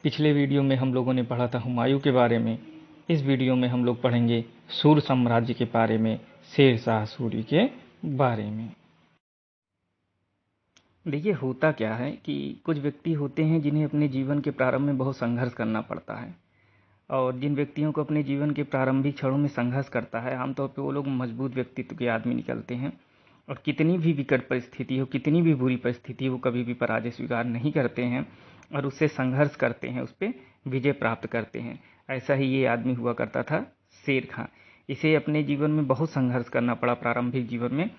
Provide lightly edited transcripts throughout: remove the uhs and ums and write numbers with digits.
पिछले वीडियो में हम लोगों ने पढ़ा था हुमायूं के बारे में। इस वीडियो में हम लोग पढ़ेंगे सूर साम्राज्य के बारे में, शेर शाह सूरी के बारे में। देखिए, होता क्या है कि कुछ व्यक्ति होते हैं जिन्हें अपने जीवन के प्रारंभ में बहुत संघर्ष करना पड़ता है, और जिन व्यक्तियों को अपने जीवन के प्रारंभिक क्षणों में संघर्ष करता है, आमतौर पर वो लोग मजबूत व्यक्तित्व के आदमी निकलते हैं, और कितनी भी विकट परिस्थिति हो, कितनी भी बुरी परिस्थिति हो, कभी भी पराजय स्वीकार नहीं करते हैं और उससे संघर्ष करते हैं, उस पर विजय प्राप्त करते हैं। ऐसा ही ये आदमी हुआ करता था, शेर खां। इसे अपने जीवन में बहुत संघर्ष करना पड़ा प्रारंभिक जीवन में,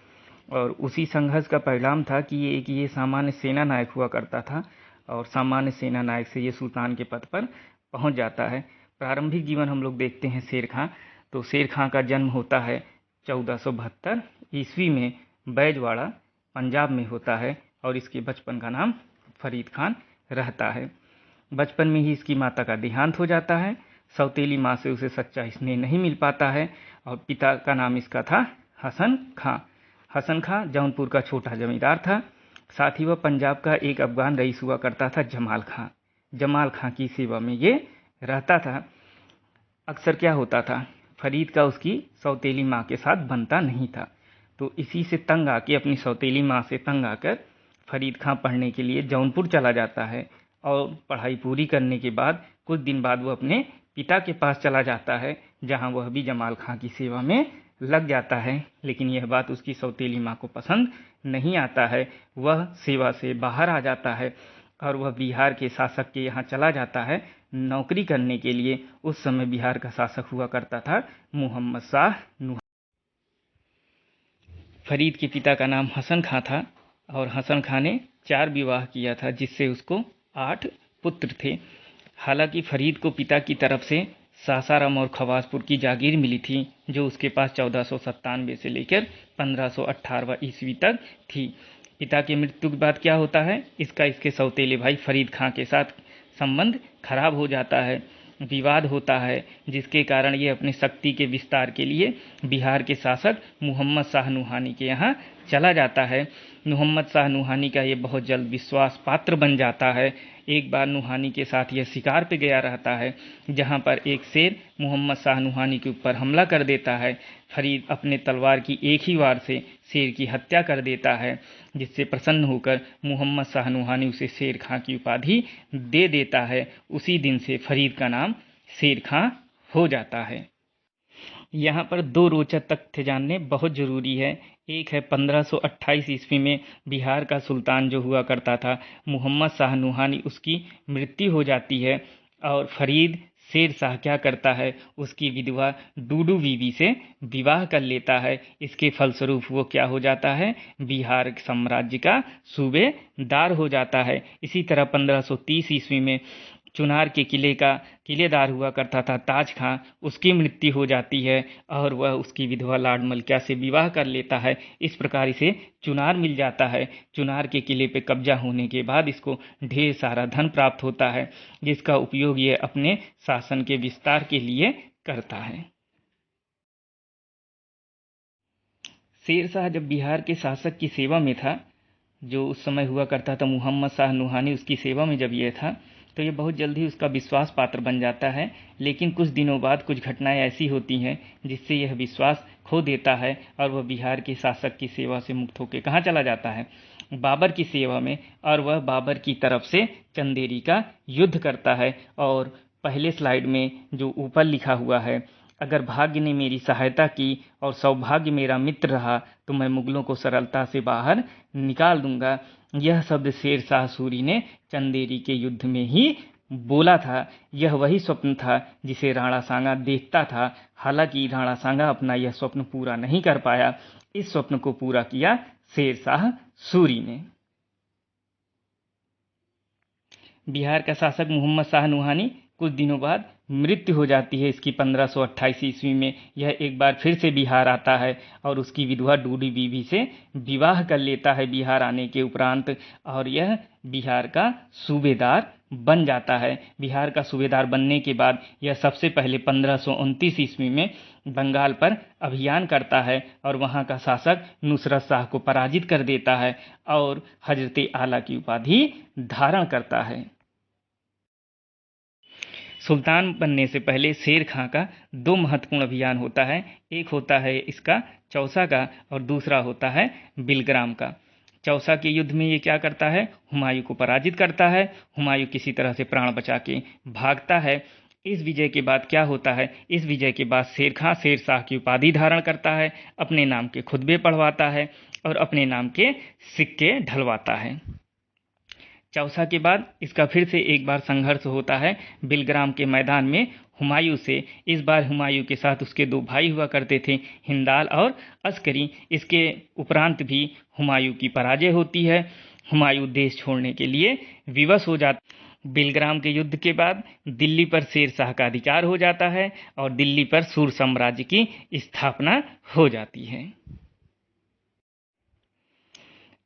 और उसी संघर्ष का परिणाम था कि ये सामान्य सेना नायक हुआ करता था, और सामान्य सेना नायक से ये सुल्तान के पद पर पहुंच जाता है। प्रारंभिक जीवन हम लोग देखते हैं शेर खां। तो शेर खां का जन्म होता है 1472 ईस्वी में, बैजवाड़ा पंजाब में होता है, और इसके बचपन का नाम फरीद खान रहता है। बचपन में ही इसकी माता का देहांत हो जाता है। सौतेली माँ से उसे सच्चा स्नेह नहीं मिल पाता है, और पिता का नाम इसका था हसन खां। हसन खां जौनपुर का छोटा जमींदार था। साथ ही वह पंजाब का एक अफगान रईस हुआ करता था, जमाल खां। जमाल खां की सेवा में ये रहता था। अक्सर क्या होता था, फरीद का उसकी सौतेली माँ के साथ बनता नहीं था, तो इसी से तंग आके, अपनी सौतेली माँ से तंग आकर फरीद खां पढ़ने के लिए जौनपुर चला जाता है, और पढ़ाई पूरी करने के बाद कुछ दिन बाद वह अपने पिता के पास चला जाता है, जहां वह भी जमाल खां की सेवा में लग जाता है। लेकिन यह बात उसकी सौतेली माँ को पसंद नहीं आता है। वह सेवा से बाहर आ जाता है, और वह बिहार के शासक के यहाँ चला जाता है नौकरी करने के लिए। उस समय बिहार का शासक हुआ करता था मोहम्मद शाह नुहानी। फरीद के पिता का नाम हसन खां था, और हसन खां ने 4 विवाह किया था, जिससे उसको 8 पुत्र थे। हालांकि फरीद को पिता की तरफ से सासाराम और खवासपुर की जागीर मिली थी, जो उसके पास 1497 से लेकर 1518 ईस्वी तक थी। पिता की मृत्यु के बाद क्या होता है, इसके सौतेले भाई फरीद खां के साथ संबंध खराब हो जाता है, विवाद होता है, जिसके कारण ये अपने शक्ति के विस्तार के लिए बिहार के शासक मोहम्मद शाह नुहानी के यहाँ चला जाता है। मोहम्मद शाह नुहानी का ये बहुत जल्द विश्वास पात्र बन जाता है। एक बार नुहानी के साथ यह शिकार पे गया रहता है, जहाँ पर एक शेर मोहम्मद शाह नुहानी के ऊपर हमला कर देता है। फरीद अपने तलवार की एक ही वार से शेर की हत्या कर देता है, जिससे प्रसन्न होकर मोहम्मद शाह नुहानी उसे शेर खां की उपाधि दे देता है। उसी दिन से फरीद का नाम शेर खां हो जाता है। यहाँ पर 2 रोचक तथ्य जानने बहुत ज़रूरी है। एक है 1528 ईस्वी में बिहार का सुल्तान जो हुआ करता था मोहम्मद शाह नुहानी, उसकी मृत्यु हो जाती है, और फरीद शेर शाह क्या करता है, उसकी विधवा डूडू बीवी से विवाह कर लेता है। इसके फलस्वरूप वो क्या हो जाता है, बिहार साम्राज्य का सूबेदार हो जाता है। इसी तरह 1530 ईस्वी में चुनार के किले का किलेदार हुआ करता था ताज खां, उसकी मृत्यु हो जाती है, और वह उसकी विधवा लाड मलकिया से विवाह कर लेता है। इस प्रकार इसे चुनार मिल जाता है। चुनार के किले पे कब्जा होने के बाद इसको ढेर सारा धन प्राप्त होता है, जिसका उपयोग ये अपने शासन के विस्तार के लिए करता है। शेर शाह जब बिहार के शासक की सेवा में था, जो उस समय हुआ करता था मोहम्मद शाह नुहानी, उसकी सेवा में जब ये था, तो ये बहुत जल्द ही उसका विश्वास पात्र बन जाता है। लेकिन कुछ दिनों बाद कुछ घटनाएं ऐसी होती हैं जिससे यह विश्वास खो देता है, और वह बिहार के शासक की सेवा से मुक्त होकर कहाँ चला जाता है, बाबर की सेवा में। और वह बाबर की तरफ से चंदेरी का युद्ध करता है। और पहले स्लाइड में जो ऊपर लिखा हुआ है, अगर भाग्य ने मेरी सहायता की और सौभाग्य मेरा मित्र रहा, तो मैं मुगलों को सरलता से बाहर निकाल दूंगा, यह शब्द शेर शाह सूरी ने चंदेरी के युद्ध में ही बोला था। यह वही स्वप्न था जिसे राणा सांगा देखता था। हालांकि राणा सांगा अपना यह स्वप्न पूरा नहीं कर पाया। इस स्वप्न को पूरा किया शेर शाह सूरी ने। बिहार का शासक मोहम्मद शाह नुहानी कुछ दिनों बाद मृत्यु हो जाती है इसकी 1528 ईस्वी में। यह एक बार फिर से बिहार आता है, और उसकी विधवा डूडी बीवी से विवाह कर लेता है बिहार आने के उपरांत, और यह बिहार का सूबेदार बन जाता है। बिहार का सूबेदार बनने के बाद यह सबसे पहले 1529 ईस्वी में बंगाल पर अभियान करता है, और वहां का शासक नुसरत शाह को पराजित कर देता है, और हजरत आला की उपाधि धारण करता है। सुल्तान बनने से पहले शेर खां का दो महत्वपूर्ण अभियान होता है। एक होता है इसका चौसा का और दूसरा होता है बिलग्राम का। चौसा के युद्ध में ये क्या करता है, हुमायूं को पराजित करता है। हुमायूं किसी तरह से प्राण बचा के भागता है। इस विजय के बाद क्या होता है, इस विजय के बाद शेर खां शेर शाह की उपाधि धारण करता है, अपने नाम के खुतबे पढ़वाता है और अपने नाम के सिक्के ढलवाता है। चौसा के बाद इसका फिर से एक बार संघर्ष होता है बिलग्राम के मैदान में हुमायूं से। इस बार हुमायूं के साथ उसके दो भाई हुआ करते थे, हिंदाल और अस्करी। इसके उपरांत भी हुमायूं की पराजय होती है। हुमायूं देश छोड़ने के लिए विवश हो जाता। बिलग्राम के युद्ध के बाद दिल्ली पर शेर शाह का अधिकार हो जाता है और दिल्ली पर सूर साम्राज्य की स्थापना हो जाती है।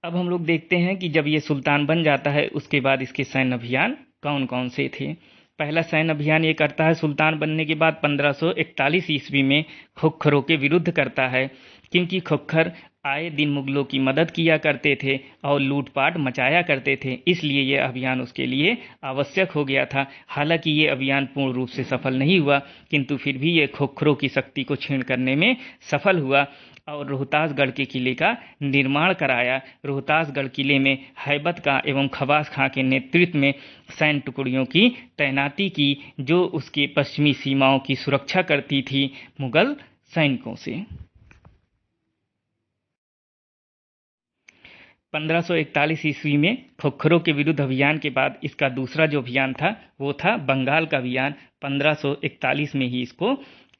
अब हम लोग देखते हैं कि जब ये सुल्तान बन जाता है उसके बाद इसके सैन्य अभियान कौन कौन से थे। पहला सैन्य अभियान ये करता है सुल्तान बनने के बाद 1541 ईस्वी में खोखरों के विरुद्ध करता है, क्योंकि खोखर आए दिन मुगलों की मदद किया करते थे और लूटपाट मचाया करते थे, इसलिए यह अभियान उसके लिए आवश्यक हो गया था। हालांकि ये अभियान पूर्ण रूप से सफल नहीं हुआ, किंतु फिर भी ये खोखरों की शक्ति को क्षीण करने में सफल हुआ और रोहतासगढ़ के किले का निर्माण कराया। रोहतासगढ़ किले में हैबत का एवं खवास खां के नेतृत्व में सैन्य टुकड़ियों की तैनाती की, जो उसके पश्चिमी सीमाओं की सुरक्षा करती थी मुगल सैनिकों से। 1541 ईस्वी में खोखरों के विरुद्ध अभियान के बाद इसका दूसरा जो अभियान था वो था बंगाल का अभियान। 1541 में ही इसको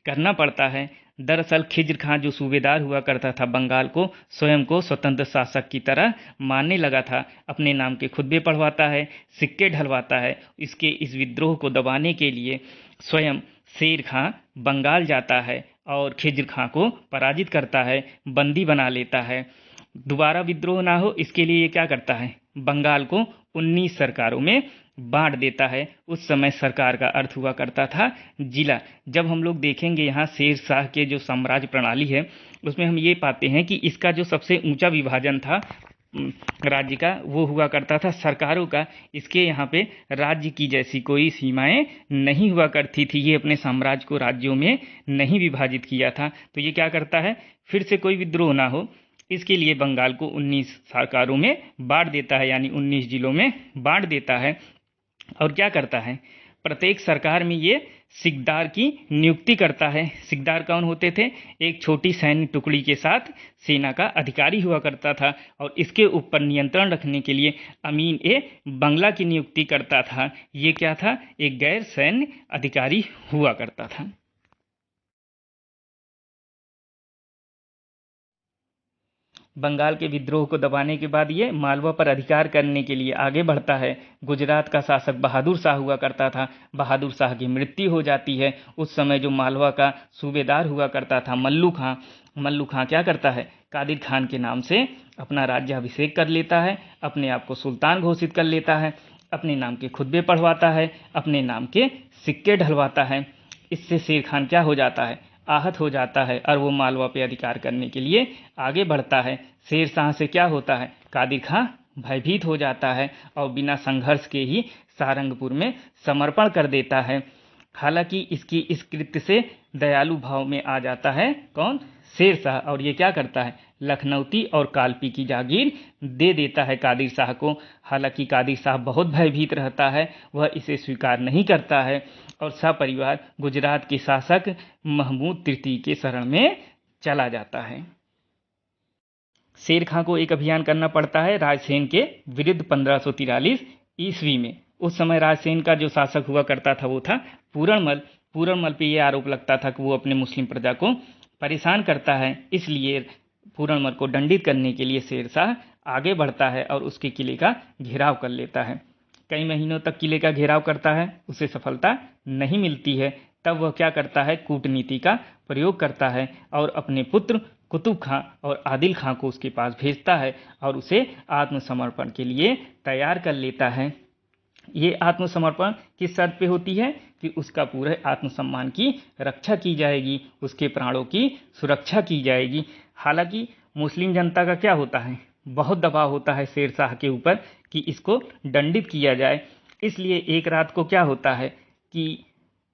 करना पड़ता है। दरअसल खिज्र खां जो सूबेदार हुआ करता था बंगाल को, स्वयं को स्वतंत्र शासक की तरह मानने लगा था। अपने नाम के खुतबे पढ़वाता है, सिक्के ढलवाता है। इसके इस विद्रोह को दबाने के लिए स्वयं शेर खां बंगाल जाता है और खिज्र खां को पराजित करता है, बंदी बना लेता है। दोबारा विद्रोह ना हो इसके लिए ये क्या करता है, बंगाल को 19 सरकारों में बांट देता है। उस समय सरकार का अर्थ हुआ करता था जिला। जब हम लोग देखेंगे यहाँ शेर शाह के जो साम्राज्य प्रणाली है उसमें हम ये पाते हैं कि इसका जो सबसे ऊंचा विभाजन था राज्य का वो हुआ करता था सरकारों का। इसके यहाँ पे राज्य की जैसी कोई सीमाएं नहीं हुआ करती थी। ये अपने साम्राज्य को राज्यों में नहीं विभाजित किया था। तो ये क्या करता है, फिर से कोई विद्रोह ना हो इसके लिए बंगाल को 19 सरकारों में बांट देता है, यानी 19 जिलों में बांट देता है। और क्या करता है, प्रत्येक सरकार में ये सिकदार की नियुक्ति करता है। सिकदार कौन होते थे, एक छोटी सैन्य टुकड़ी के साथ सेना का अधिकारी हुआ करता था और इसके ऊपर नियंत्रण रखने के लिए अमीन ए बंगला की नियुक्ति करता था। ये क्या था, एक गैर सैन्य अधिकारी हुआ करता था। बंगाल के विद्रोह को दबाने के बाद ये मालवा पर अधिकार करने के लिए आगे बढ़ता है। गुजरात का शासक बहादुर शाह हुआ करता था। बहादुर शाह की मृत्यु हो जाती है। उस समय जो मालवा का सूबेदार हुआ करता था मल्लू खां, मल्लू खां क्या करता है, कादिर खान के नाम से अपना राज्याभिषेक कर लेता है, अपने आप को सुल्तान घोषित कर लेता है, अपने नाम के खुतबे पढ़वाता है, अपने नाम के सिक्के ढलवाता है। इससे शेर खान क्या हो जाता है, आहत हो जाता है और वो मालवा पे अधिकार करने के लिए आगे बढ़ता है। शेर शाह से क्या होता है, कादिर खां भयभीत हो जाता है और बिना संघर्ष के ही सारंगपुर में समर्पण कर देता है। हालांकि इसकी इस कृत्य से दयालु भाव में आ जाता है कौन, शेर शाह, और ये क्या करता है, लखनऊती और कालपी की जागीर दे देता है कादिर शाह को। हालांकि कादिर शाह बहुत भयभीत रहता है, वह इसे स्वीकार नहीं करता है और सपरिवार गुजरात के शासक महमूद तृतीय के शरण में चला जाता है। शेर खां को एक अभियान करना पड़ता है रायसेन के विरुद्ध 1543 ईस्वी में। उस समय रायसेन का जो शासक हुआ करता था वो था पूरणमल। पूरणमल पे ये आरोप लगता था कि वो अपने मुस्लिम प्रजा को परेशान करता है, इसलिए पूरणमल को दंडित करने के लिए शेर शाह आगे बढ़ता है और उसके किले का घेराव कर लेता है। कई महीनों तक किले का घेराव करता है, उसे सफलता नहीं मिलती है। तब वह क्या करता है, कूटनीति का प्रयोग करता है और अपने पुत्र कुतुब खां और आदिल खां को उसके पास भेजता है और उसे आत्मसमर्पण के लिए तैयार कर लेता है। ये आत्मसमर्पण किस शर्त पे होती है कि उसका पूरे आत्मसम्मान की रक्षा की जाएगी, उसके प्राणों की सुरक्षा की जाएगी। हालांकि मुस्लिम जनता का क्या होता है, बहुत दबाव होता है शेर शाह के ऊपर कि इसको दंडित किया जाए। इसलिए एक रात को क्या होता है कि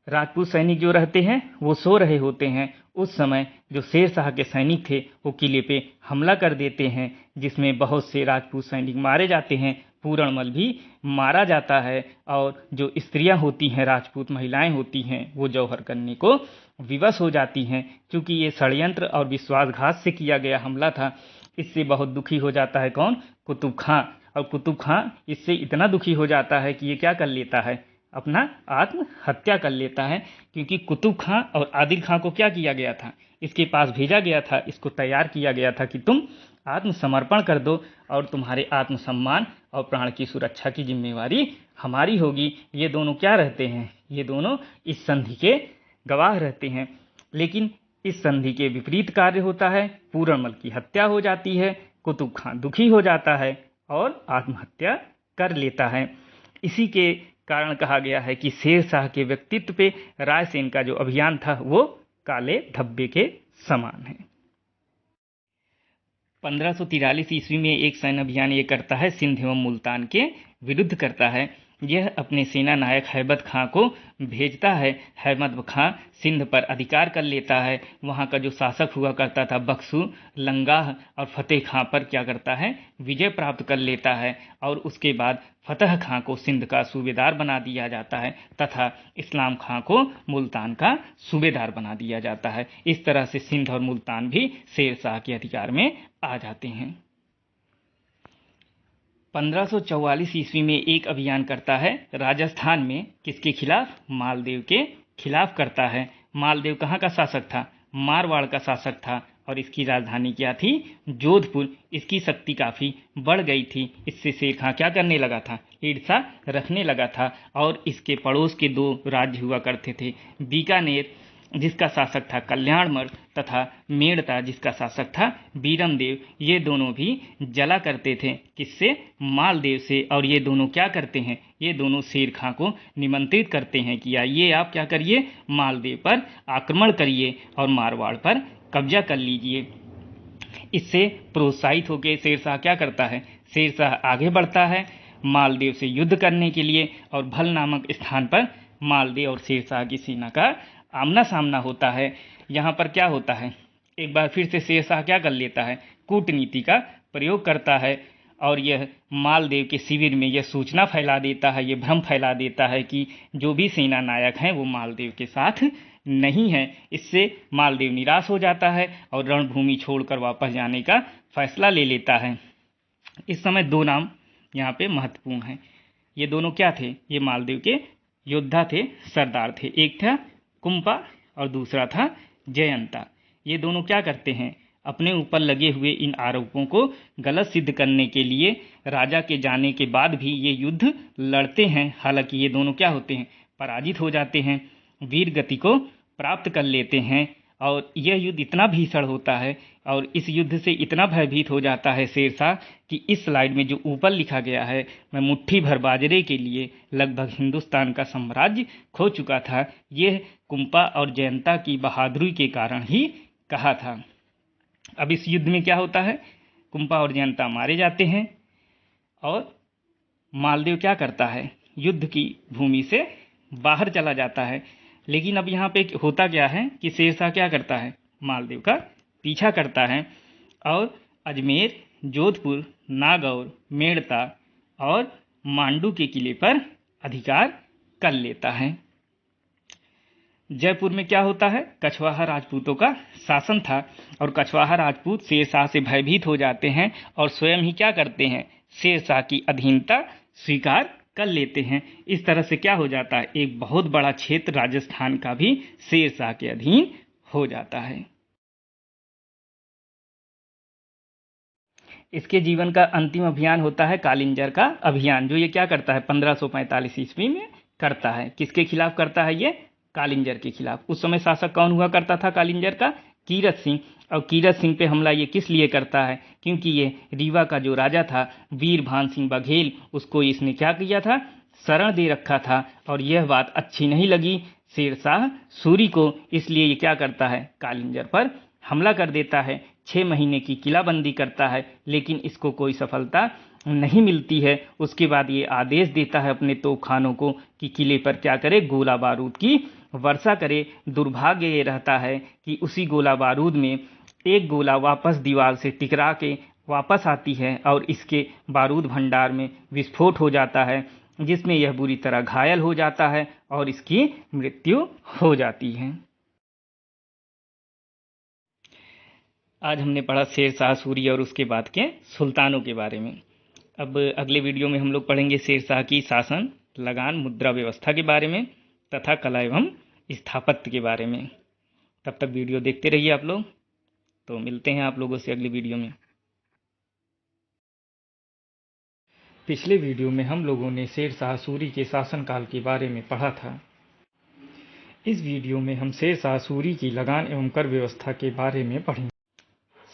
राजपूत सैनिक जो रहते हैं वो सो रहे होते हैं। उस समय जो शेर शाह के सैनिक थे वो किले पे हमला कर देते हैं, जिसमें बहुत से राजपूत सैनिक मारे जाते हैं। पूरणमल भी मारा जाता है और जो स्त्रियां होती हैं, राजपूत महिलाएं होती हैं, वो जौहर करने को विवश हो जाती हैं। क्योंकि ये षड्यंत्र और विश्वासघात से किया गया हमला था। इससे बहुत दुखी हो जाता है कौन? कुतुब खां। और कुतुब खां इससे इतना दुखी हो जाता है कि ये क्या कर लेता है, अपना आत्महत्या कर लेता है। क्योंकि कुतुब खां और आदिल खां को क्या किया गया था, इसके पास भेजा गया था, इसको तैयार किया गया था कि तुम आत्मसमर्पण कर दो और तुम्हारे आत्मसम्मान और प्राण की सुरक्षा की जिम्मेवारी हमारी होगी। ये दोनों क्या रहते हैं, ये दोनों इस संधि के गवाह रहते हैं। लेकिन इस संधि के विपरीत कार्य होता है, पूरणमल की हत्या हो जाती है, कुतुब खां दुखी हो जाता है और आत्महत्या कर लेता है। इसी के कारण कहा गया है कि शेर शाह के व्यक्तित्व पे रायसेन का जो अभियान था वो काले धब्बे के समान है। 1543 ईस्वी में एक सैन्य अभियान ये करता है, सिंध एवं मुल्तान के विरुद्ध करता है। यह अपने सेना नायक हैबत खां को भेजता है। हैबत खां सिंध पर अधिकार कर लेता है। वहाँ का जो शासक हुआ करता था बख्शू, लंगाह और फतेह खां पर क्या करता है, विजय प्राप्त कर लेता है। और उसके बाद फतह खां को सिंध का सूबेदार बना दिया जाता है तथा इस्लाम खां को मुल्तान का सूबेदार बना दिया जाता है। इस तरह से सिंध और मुल्तान भी शेर शाह के अधिकार में आ जाते हैं। 1544 ईस्वी में एक अभियान करता है राजस्थान में। किसके खिलाफ? मालदेव के खिलाफ करता है। मालदेव कहाँ का शासक था? मारवाड़ का शासक था और इसकी राजधानी क्या थी? जोधपुर। इसकी शक्ति काफ़ी बढ़ गई थी। इससे शेर खां क्या करने लगा था? ईर्ष्या रखने लगा था। और इसके पड़ोस के दो राज्य हुआ करते थे, बीकानेर जिसका शासक था कल्याणमल तथा मेड़ता जिसका शासक था बीरमदेव। ये दोनों भी जला करते थे। किससे? मालदेव से। और ये दोनों क्या करते हैं? ये दोनों शेर खां को निमंत्रित करते हैं कि आइए आप क्या करिए, मालदेव पर आक्रमण करिए और मारवाड़ पर कब्जा कर लीजिए। इससे प्रोत्साहित होकर शेर शाह क्या करता है? शेर शाह आगे बढ़ता है मालदेव से युद्ध करने के लिए और भल नामक स्थान पर मालदेव और शेर शाह की सेना का आमना सामना होता है। यहाँ पर क्या होता है, एक बार फिर से शेर शाह क्या कर लेता है, कूटनीति का प्रयोग करता है और यह मालदेव के शिविर में यह सूचना फैला देता है, ये भ्रम फैला देता है कि जो भी सेना नायक हैं वो मालदेव के साथ नहीं है। इससे मालदेव निराश हो जाता है और रणभूमि छोड़कर वापस जाने का फैसला ले लेता है। इस समय दो नाम यहाँ पे महत्वपूर्ण हैं। ये दोनों क्या थे? ये मालदेव के योद्धा थे, सरदार थे। एक था कुंपा और दूसरा था जयंता। ये दोनों क्या करते हैं? अपने ऊपर लगे हुए इन आरोपों को गलत सिद्ध करने के लिए राजा के जाने के बाद भी ये युद्ध लड़ते हैं। हालांकि ये दोनों क्या होते हैं? पराजित हो जाते हैं, वीर गति को प्राप्त कर लेते हैं। और यह युद्ध इतना भीषण होता है और इस युद्ध से इतना भयभीत हो जाता है शेर शाह कि इस स्लाइड में जो ऊपर लिखा गया है, मैं मुट्ठी भर बाजरे के लिए लगभग हिंदुस्तान का साम्राज्य खो चुका था, यह कुंपा और जयंता की बहादुरी के कारण ही कहा था। अब इस युद्ध में क्या होता है? कुंपा और जयंता मारे जाते हैं और मालदेव क्या करता है? युद्ध की भूमि से बाहर चला जाता है। लेकिन अब यहाँ पे होता क्या है कि शेर शाह क्या करता है? मालदेव का पीछा करता है और अजमेर, जोधपुर, नागौर, मेड़ता और मांडू के किले पर अधिकार कर लेता है। जयपुर में क्या होता है? कछवाहा राजपूतों का शासन था और कछवाहा राजपूत शेर शाह से भयभीत हो जाते हैं और स्वयं ही क्या करते हैं? शेर शाह की अधीनता स्वीकार कर लेते हैं। इस तरह से क्या हो जाता है? एक बहुत बड़ा क्षेत्र राजस्थान का भी शेर शाह के अधीन हो जाता है। इसके जीवन का अंतिम अभियान होता है कालिंजर का अभियान, जो ये क्या करता है? 1545 ईस्वी में करता है। किसके खिलाफ करता है ये? कालिंजर के खिलाफ। उस समय शासक कौन हुआ करता था कालिंजर का? कीरत सिंह। और कीरत सिंह पे हमला ये किस लिए करता है? क्योंकि ये रीवा का जो राजा था वीरभान सिंह बघेल, उसको इसने क्या किया था? शरण दे रखा था और यह बात अच्छी नहीं लगी शेर शाह सूरी को। इसलिए ये क्या करता है? कालिंजर पर हमला कर देता है। 6 महीने की किलाबंदी करता है लेकिन इसको कोई सफलता नहीं मिलती है, उसके बाद ये आदेश देता है अपने तोपखानों को कि किले पर क्या करे, गोला बारूद की वर्षा करे। दुर्भाग्य ये रहता है कि उसी गोला बारूद में एक गोला वापस दीवार से टकरा के वापस आती है और इसके बारूद भंडार में विस्फोट हो जाता है, जिसमें यह बुरी तरह घायल हो जाता है और इसकी मृत्यु हो जाती है। आज हमने पढ़ा शेर शाह सूरी और उसके बाद के सुल्तानों के बारे में। अब अगले वीडियो में हम लोग पढ़ेंगे शेर शाह की शासन, लगान, मुद्रा व्यवस्था के बारे में तथा कला एवं स्थापत्य के बारे में। तब तक वीडियो देखते रहिए आप लोग। तो मिलते हैं आप लोगों से अगली वीडियो में। पिछले वीडियो में हम लोगों ने शेर शाह सूरी के शासनकाल के बारे में पढ़ा था। इस वीडियो में हम शेर शाह सूरी की लगान एवं कर व्यवस्था के बारे में पढ़ेंगे।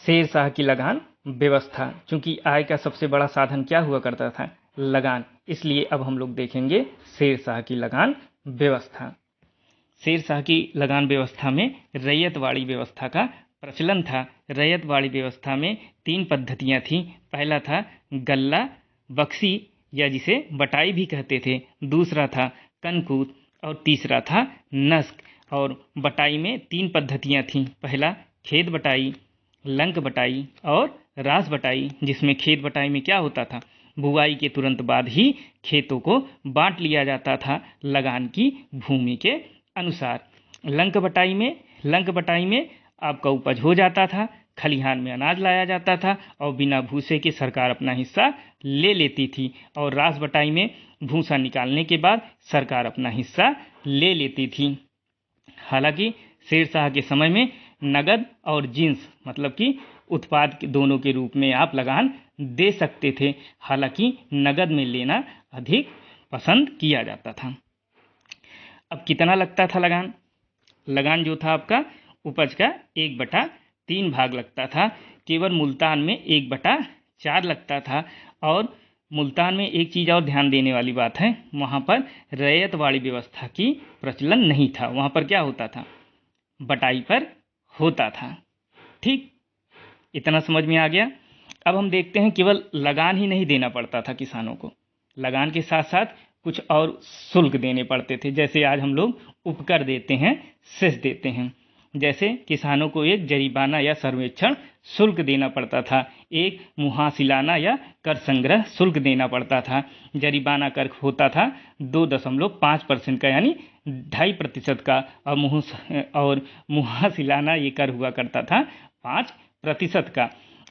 शेर शाह की लगान व्यवस्था, चूंकि आय का सबसे बड़ा साधन क्या हुआ करता था, लगान, इसलिए अब हम लोग देखेंगे शेर शाह की लगान व्यवस्था। शेर शाह की लगान व्यवस्था में रैयतवाड़ी व्यवस्था का प्रचलन था। रैयतवाड़ी व्यवस्था में 3 पद्धतियां थीं। पहला था गल्ला बक्सी या जिसे बटाई भी कहते थे, दूसरा था कनकूत और तीसरा था नस्क। और बटाई में 3 पद्धतियां थीं। पहला खेत बटाई, लंक बटाई और रास बटाई, जिसमें खेत बटाई में क्या होता था, बुआई के तुरंत बाद ही खेतों को बांट लिया जाता था लगान की भूमि के अनुसार। लंक बटाई में आपका उपज हो जाता था, खलिहान में अनाज लाया जाता था और बिना भूसे के सरकार अपना हिस्सा ले लेती थी। और रास बटाई में भूसा निकालने के बाद सरकार अपना हिस्सा ले लेती थी। हालांकि शेर शाह के समय में नगद और जिन्स मतलब कि उत्पाद के दोनों के रूप में आप लगान दे सकते थे। हालांकि नगद में लेना अधिक पसंद किया जाता था। अब कितना लगता था लगान? लगान जो था आपका उपज का 1/3 भाग लगता था। केवल मुल्तान में 1/4 लगता था। और मुल्तान में एक चीज़ और ध्यान देने वाली बात है, वहाँ पर रैयतवाड़ी व्यवस्था की प्रचलन नहीं था। वहाँ पर क्या होता था, बटाई पर होता था। ठीक, इतना समझ में आ गया। अब हम देखते हैं केवल लगान ही नहीं देना पड़ता था किसानों को, लगान के साथ साथ कुछ और शुल्क देने पड़ते थे। जैसे आज हम लोग उपकर देते हैं, सेस देते हैं। जैसे किसानों को एक जरीबाना या सर्वेक्षण शुल्क देना पड़ता था, एक मुहासिलाना या कर संग्रह शुल्क देना पड़ता था। जरीबाना कर होता था 2.5% का, यानी 2.5% का, और मुहासिलाना ये कर हुआ करता था 5% का।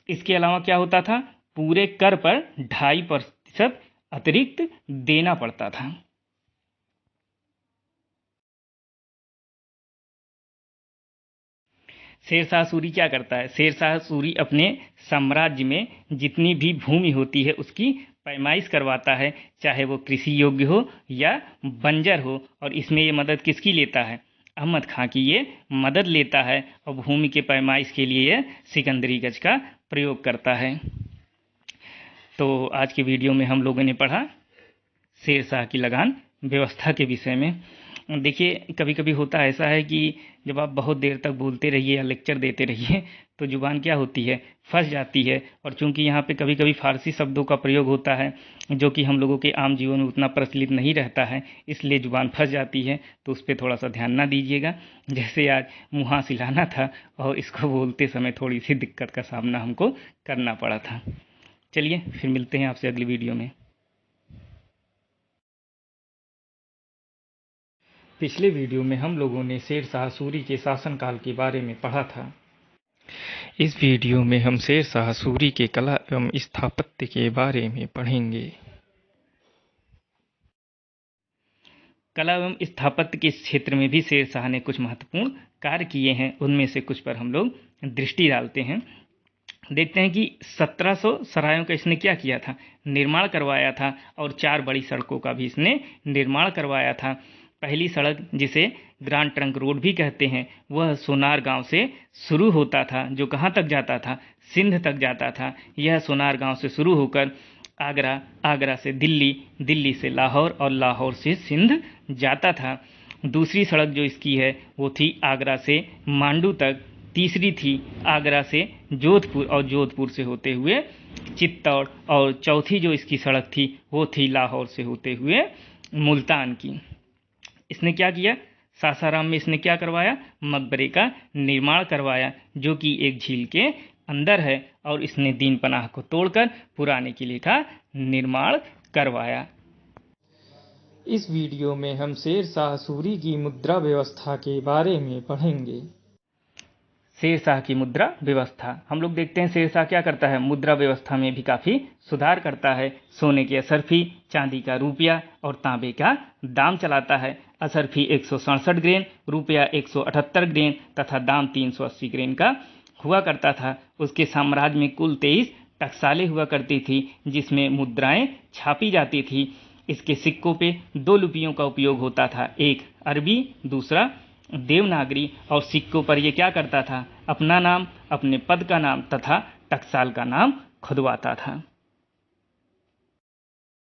इसके अलावा क्या होता था, पूरे कर पर 2.5% अतिरिक्त देना पड़ता था। शेर शाह सूरी क्या करता है? शेर शाह सूरी अपने साम्राज्य में जितनी भी भूमि होती है उसकी पैमाइश करवाता है, चाहे वो कृषि योग्य हो या बंजर हो। और इसमें ये मदद किसकी लेता है? अहमद खां की ये मदद लेता है। और भूमि के पैमाइश के लिए ये सिकंदरी गज का प्रयोग करता है। तो आज के वीडियो में हम लोगों ने पढ़ा शेर शाह की लगान व्यवस्था के विषय में। देखिए, कभी कभी होता ऐसा है कि जब आप बहुत देर तक बोलते रहिए या लेक्चर देते रहिए तो जुबान क्या होती है, फंस जाती है। और चूंकि यहाँ पे कभी कभी फारसी शब्दों का प्रयोग होता है जो कि हम लोगों के आम जीवन में उतना प्रचलित नहीं रहता है, इसलिए जुबान फंस जाती है। तो उस पर थोड़ा सा ध्यान ना दीजिएगा। जैसे आज मुहा सिलाना था और इसको बोलते समय थोड़ी सी दिक्कत का सामना हमको करना पड़ा था। चलिए फिर मिलते हैं आपसे अगली वीडियो में। पिछले वीडियो में हम लोगों ने शेर शाह सूरी के शासनकाल के बारे में पढ़ा था। इस वीडियो में हम शेर शाह सूरी के कला एवं स्थापत्य के बारे में पढ़ेंगे। कला एवं स्थापत्य के क्षेत्र में भी शेर शाह ने कुछ महत्वपूर्ण कार्य किए हैं। उनमें से कुछ पर हम लोग दृष्टि डालते हैं। देखते हैं कि 1700 सरायों का इसने क्या किया था, निर्माण करवाया था। और 4 बड़ी सड़कों का भी इसने निर्माण करवाया था। पहली सड़क, जिसे ग्रांड ट्रंक रोड भी कहते हैं, वह सोनार गांव से शुरू होता था, जो कहां तक जाता था, सिंध तक जाता था। यह सोनार गांव से शुरू होकर आगरा, आगरा से दिल्ली, दिल्ली से लाहौर और लाहौर से सिंध जाता था। दूसरी सड़क जो इसकी है वो थी आगरा से मांडू तक, तीसरी थी आगरा से जोधपुर और जोधपुर से होते हुए चित्तौड़, और चौथी जो इसकी सड़क थी वो थी लाहौर से होते हुए मुल्तान की। इसने क्या किया, सासाराम में इसने क्या करवाया, मकबरे का निर्माण करवाया जो कि एक झील के अंदर है, और इसने दीन पनाह को तोड़कर पुराने किले का निर्माण करवाया। इस वीडियो में हम शेर शाह सूरी की मुद्रा व्यवस्था के बारे में पढ़ेंगे। शेर शाह की मुद्रा व्यवस्था, हम लोग देखते हैं शेर शाह क्या करता है, मुद्रा व्यवस्था में भी काफ़ी सुधार करता है। सोने की असरफी, चांदी का रुपया और तांबे का दाम चलाता है। असरफी 167 ग्रेन, रुपया 178 ग्रेन तथा दाम 380 ग्रेन का हुआ करता था। उसके साम्राज्य में कुल 23 टकसालें हुआ करती थी जिसमें मुद्राएं छापी जाती थी। इसके सिक्कों पे 2 लिपियों का उपयोग होता था, एक अरबी, दूसरा देवनागरी, और सिक्कों पर ये क्या करता था, अपना नाम, अपने पद का नाम तथा टकसाल का नाम खुदवाता था।